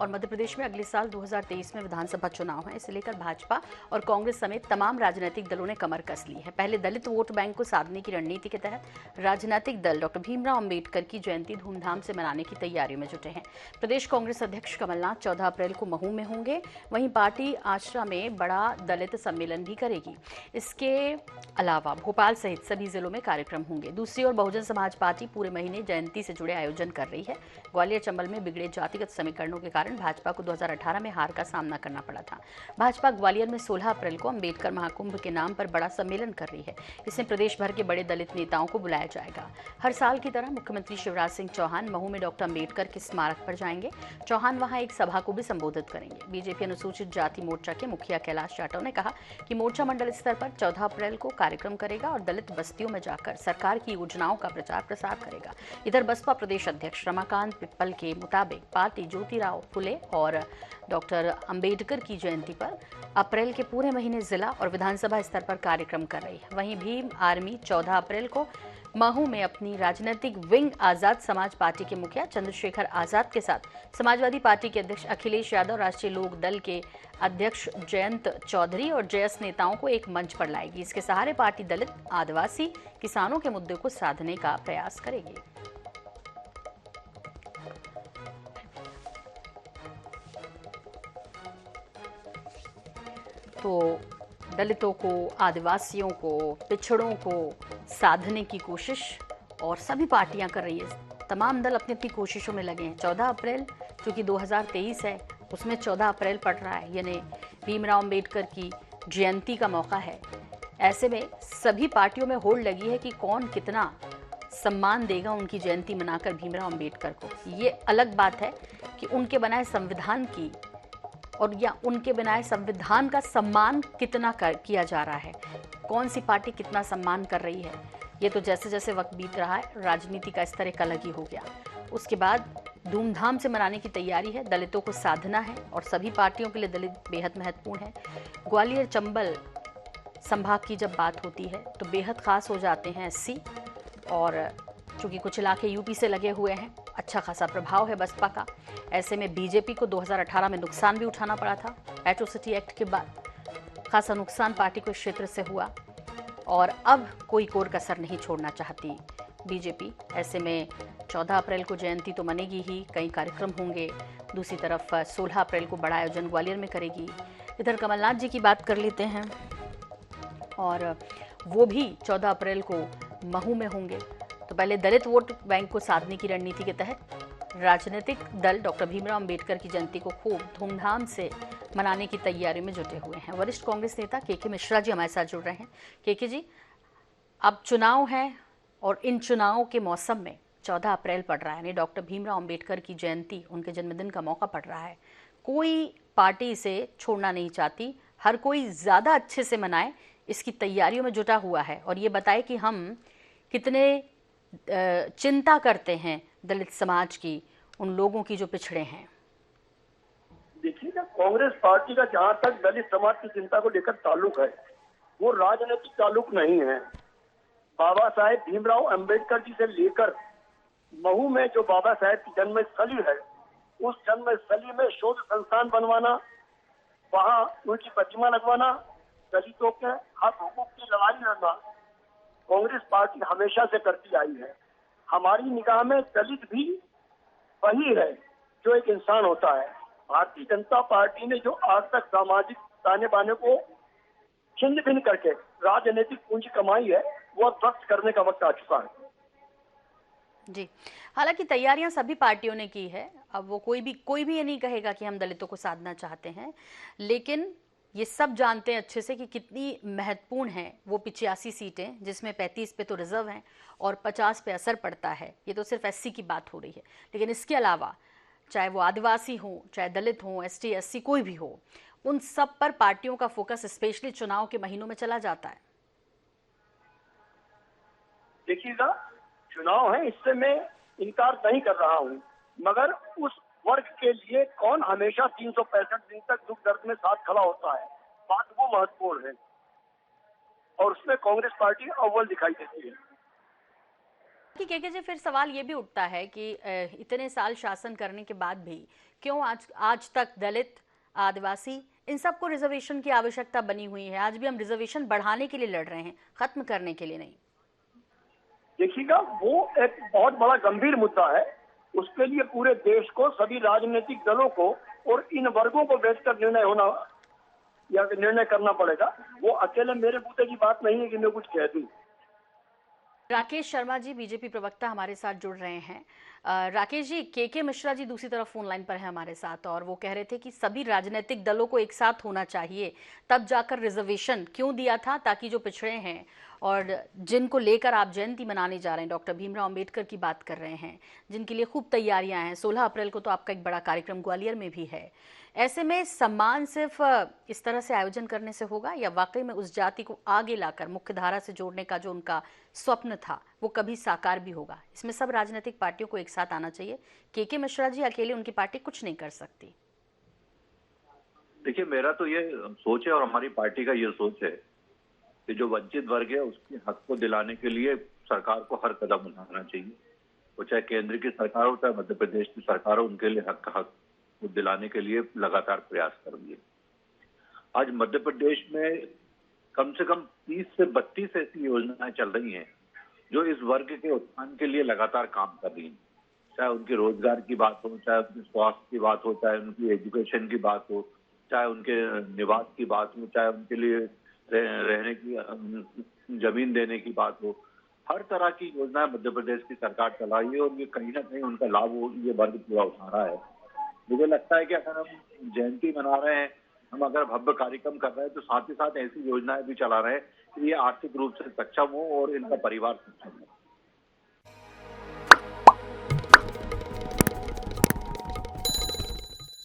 और मध्य प्रदेश में अगले साल 2023 में विधानसभा चुनाव है। इसे लेकर भाजपा और कांग्रेस समेत तमाम राजनीतिक दलों ने कमर कस ली है। पहले दलित वोट बैंक को साधने की रणनीति के तहत राजनीतिक दल डॉक्टर भीमराव अंबेडकर की जयंती धूमधाम से मनाने की तैयारियों में जुटे हैं। प्रदेश कांग्रेस अध्यक्ष कमलनाथ 14 अप्रैल को महू में होंगे। वहीं पार्टी आश्रा में बड़ा दलित सम्मेलन भी करेगी। इसके अलावा भोपाल सहित सभी जिलों में कार्यक्रम होंगे। दूसरी ओर बहुजन समाज पार्टी पूरे महीने जयंती से जुड़े आयोजन कर रही है। ग्वालियर चंबल में बिगड़े जातिगत समीकरणों के कारण भाजपा को 2018 में हार का सामना करना पड़ा था। भाजपा ग्वालियर में 16 अप्रैल को अंबेडकर महाकुंभ के नाम पर बड़ा सम्मेलन कर रही है। इसमें प्रदेश भर के बड़े दलित नेताओं को बुलाया जाएगा। हर साल की तरह मुख्यमंत्री शिवराज सिंह चौहान महू में डॉक्टर अंबेडकर के स्मारक पर जाएंगे। चौहान वहां एक सभा को भी संबोधित करेंगे। बीजेपी अनुसूचित जाति मोर्चा के मुखिया कैलाश यादव ने कहा कि मोर्चा मंडल स्तर पर 14 अप्रैल को कार्यक्रम करेगा और दलित बस्तियों में जाकर सरकार की योजनाओं का प्रचार प्रसार करेगा। इधर बसपा प्रदेश अध्यक्ष रमाकांत पिप्पल के मुताबिक पार्टी ज्योतिराव फुले और डॉक्टर अंबेडकर की जयंती पर अप्रैल के पूरे महीने जिला और विधानसभा स्तर पर कार्यक्रम कर रही है। वहीं भीम आर्मी 14 अप्रैल को महू में अपनी राजनीतिक विंग आजाद समाज पार्टी के मुखिया चंद्रशेखर आजाद के साथ समाजवादी पार्टी के अध्यक्ष अखिलेश यादव, राष्ट्रीय लोक दल के अध्यक्ष जयंत चौधरी और जयस नेताओं को एक मंच पर लाएगी। इसके सहारे पार्टी दलित, आदिवासी, किसानों के मुद्दे को साधने का प्रयास करेगी। तो दलितों को, आदिवासियों को, पिछड़ों को साधने की कोशिश और सभी पार्टियां कर रही है। तमाम दल अपनी अपनी कोशिशों में लगे हैं। 14 अप्रैल जो कि 2023 है, उसमें 14 अप्रैल पड़ रहा है, यानी भीमराव अंबेडकर की जयंती का मौका है। ऐसे में सभी पार्टियों में होड़ लगी है कि कौन कितना सम्मान देगा उनकी जयंती मनाकर भीमराव अंबेडकर को। ये अलग बात है कि उनके बनाए संविधान की और या उनके बनाए संविधान का सम्मान कितना किया जा रहा है, कौन सी पार्टी कितना सम्मान कर रही है। ये तो जैसे जैसे वक्त बीत रहा है, राजनीति का स्तर एक अलग ही हो गया। उसके बाद धूमधाम से मनाने की तैयारी है। दलितों को साधना है और सभी पार्टियों के लिए दलित बेहद महत्वपूर्ण है। ग्वालियर चंबल संभाग की जब बात होती है तो बेहद खास हो जाते हैं एससी, और चूंकि कुछ इलाके यूपी से लगे हुए हैं, अच्छा खासा प्रभाव है बसपा का। ऐसे में बीजेपी को 2018 में नुकसान भी उठाना पड़ा था। एट्रोसिटी एक्ट के बाद खासा नुकसान पार्टी को इस क्षेत्र से हुआ और अब कोई कोर कसर नहीं छोड़ना चाहती बीजेपी। ऐसे में 14 अप्रैल को जयंती तो मनेगी ही, कई कार्यक्रम होंगे। दूसरी तरफ 16 अप्रैल को बड़ा आयोजन ग्वालियर में करेगी। इधर कमलनाथ जी की बात कर लेते हैं, और वो भी 14 अप्रैल को महू में होंगे। तो पहले दलित वोट बैंक को साधने की रणनीति के तहत राजनीतिक दल डॉक्टर भीमराव अंबेडकर की जयंती को खूब धूमधाम से मनाने की तैयारी में जुटे हुए हैं। वरिष्ठ कांग्रेस नेता के मिश्रा जी हमारे साथ जुड़ रहे हैं। के जी, अब चुनाव है और इन चुनावों के मौसम में 14 अप्रैल पड़ रहा है, यानी डॉक्टर भीमराव अंबेडकर की जयंती, उनके जन्मदिन का मौका पड़ रहा है। कोई पार्टी इसे छोड़ना नहीं चाहती, हर कोई ज़्यादा अच्छे से मनाए, इसकी तैयारियों में जुटा हुआ है और ये बताए कि हम कितने चिंता करते हैं दलित समाज की, उन लोगों की जो पिछड़े हैं। देखिए ना, कांग्रेस पार्टी का जहां तक दलित समाज की चिंता को लेकर ताल्लुक है, वो राजनीतिक ताल्लुक नहीं है। बाबा साहेब भीमराव अंबेडकर जी से लेकर महू में जो बाबा साहेब की जन्मस्थली है, उस जन्मस्थली में शोध संस्थान बनवाना, वहां उनकी प्रतिमा लगवाना, दलितों के हक हुकूक की लड़ाई लड़ना कांग्रेस पार्टी हमेशा से करती आई है। हमारी निगाह में दलित भी वही है जो एक इंसान होता है। भारतीय जनता पार्टी ने जो आज तक सामाजिक ताने बाने को छिन्न भिन्न करके राजनीतिक पूंजी कमाई है, वो अब ध्वस्त करने का वक्त आ चुका है। जी, हालांकि तैयारियां सभी पार्टियों ने की है। अब वो कोई भी ये नहीं कहेगा कि हम दलितों को साधना चाहते हैं, लेकिन ये सब जानते हैं अच्छे से कि कितनी महत्वपूर्ण है वो 85 सीटें, जिसमें 35 पे तो रिजर्व हैं और 50 पे असर पड़ता है। ये तो सिर्फ एससी की बात हो रही है, लेकिन इसके अलावा चाहे वो आदिवासी हो, चाहे दलित हो, एसटी एससी कोई भी हो, उन सब पर पार्टियों का फोकस स्पेशली चुनाव के महीनों में चला जाता है। देखिएगा, चुनाव है, इससे मैं इनकार नहीं कर रहा हूँ, मगर उस वर्ग के लिए कौन हमेशा 365 दिन तक दुख दर्द में साथ खड़ा होता है, बात वो महत्वपूर्ण है और उसमें कांग्रेस पार्टी अव्वल दिखाई देती है। कि केके जी, फिर सवाल ये भी उठता है कि इतने साल शासन करने के बाद भी क्यों आज तक दलित, आदिवासी, इन सबको रिजर्वेशन की आवश्यकता बनी हुई है। आज भी हम रिजर्वेशन बढ़ाने के लिए लड़ रहे हैं, खत्म करने के लिए नहीं। देखिएगा, वो एक बहुत बड़ा गंभीर मुद्दा है। उसके लिए पूरे देश को, सभी राजनीतिक दलों को और इन वर्गों को बैठकर निर्णय करना पड़ेगा। वो अकेले मेरे बूते की बात नहीं है कि मैं कुछ कह दूं। राकेश शर्मा जी, बीजेपी प्रवक्ता, हमारे साथ जुड़ रहे हैं। राकेश जी, केके मिश्रा जी दूसरी तरफ फोन लाइन पर है हमारे साथ, और वो कह रहे थे कि सभी राजनीतिक दलों को एक साथ होना चाहिए, तब जाकर रिजर्वेशन क्यों दिया था, ताकि जो पिछड़े हैं और जिनको लेकर आप जयंती मनाने जा रहे हैं, डॉक्टर भीमराव अंबेडकर की बात कर रहे हैं, जिनके लिए खूब तैयारियां हैं। 16 अप्रैल को तो आपका एक बड़ा कार्यक्रम ग्वालियर में भी है। ऐसे में सम्मान सिर्फ इस तरह से आयोजन करने से होगा, या वाकई में उस जाति को आगे लाकर मुख्य धारा से जोड़ने का जो उनका स्वप्न था वो कभी साकार भी होगा? इसमें सब राजनीतिक पार्टियों को एक साथ आना चाहिए। केके मिश्रा जी अकेले, उनकी पार्टी कुछ नहीं कर सकती। देखिए, मेरा तो ये सोच है और हमारी पार्टी का ये सोच है कि जो वंचित वर्ग है उसके हक को दिलाने के लिए सरकार को हर कदम उठाना चाहिए। वो चाहे केंद्र की सरकार हो, चाहे मध्य प्रदेश की सरकार हो, उनके लिए हक को दिलाने के लिए लगातार प्रयास कर रही है। आज मध्य प्रदेश में कम से कम 30 से 32 ऐसी योजनाएं चल रही हैं जो इस वर्ग के उत्थान के लिए लगातार काम कर रही हैं। चाहे उनके रोजगार की बात हो, चाहे उनके स्वास्थ्य की बात हो, चाहे उनकी एजुकेशन की बात हो, चाहे उनके निवास की बात हो, चाहे उनके लिए रहने की जमीन देने की बात हो। हर तरह की योजनाएं मध्य प्रदेश की सरकार चला रही है और ये कहीं ना कहीं उनका लाभ ये वर्ग पूरा उठा रहा है। मुझे लगता है कि अगर हम जयंती मना रहे हैं, हम अगर भव्य कार्यक्रम कर रहे हैं, तो साथ ही साथ ऐसी योजनाएं भी चला रहे हैं कि ये आर्थिक रूप से सक्षम हो और इनका परिवार सक्षम हो।